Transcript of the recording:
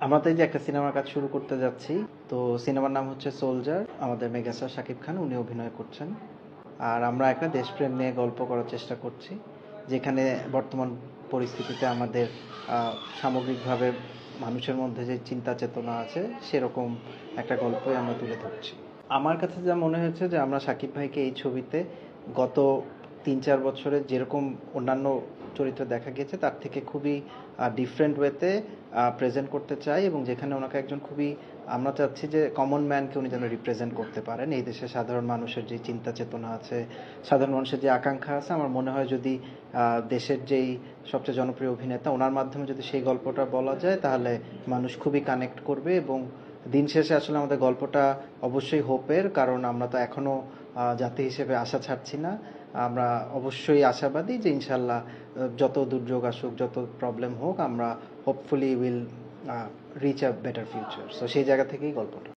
আমরা তো এই যে একটা সিনেমার কাজ শুরু করতে যাচ্ছি। তো সিনেমার নাম হচ্ছে সোলজার। আমাদের মেগাস্টার শাকিব খান উনি অভিনয় করছেন। আর আমরা একটা দেশপ্রেম নিয়ে গল্প করার চেষ্টা করছি, যেখানে বর্তমান পরিস্থিতিতে আমাদের সামগ্রিকভাবে মানুষের মধ্যে যে চিন্তা চেতনা আছে সেরকম একটা গল্পই আমরা তুলে ধরছি। আমার কাছে যা মনে হয়েছে যে আমরা শাকিব ভাইকে এই ছবিতে গত ৩-৪ বছরে যেরকম অন্যান্য চরিত্র দেখা গেছে তার থেকে খুবই ডিফারেন্ট ওয়েতে প্রেজেন্ট করতে চাই, এবং যেখানে ওনাকে একজন খুবই, আমরা চাচ্ছি যে কমন ম্যানকে উনি যেন রিপ্রেজেন্ট করতে পারেন। এই দেশে সাধারণ মানুষের যে চিন্তা চেতনা আছে, সাধারণ মানুষের যে আকাঙ্ক্ষা আছে, আমার মনে হয় যদি দেশের যেই সবচেয়ে জনপ্রিয় অভিনেতা ওনার মাধ্যমে যদি সেই গল্পটা বলা যায় তাহলে মানুষ খুবই কানেক্ট করবে। এবং দিন শেষে আসলে আমাদের গল্পটা অবশ্যই হোপের, কারণ আমরা তো এখনও জাতি হিসেবে আশা ছাড়ছি না। আমরা অবশ্যই আশাবাদী যে ইনশাল্লাহ যত দুর্যোগ আসুক, যত প্রবলেম হোক, আমরা hopefully will reach a better future. So সেই জায়গা থেকেই গল্পটা।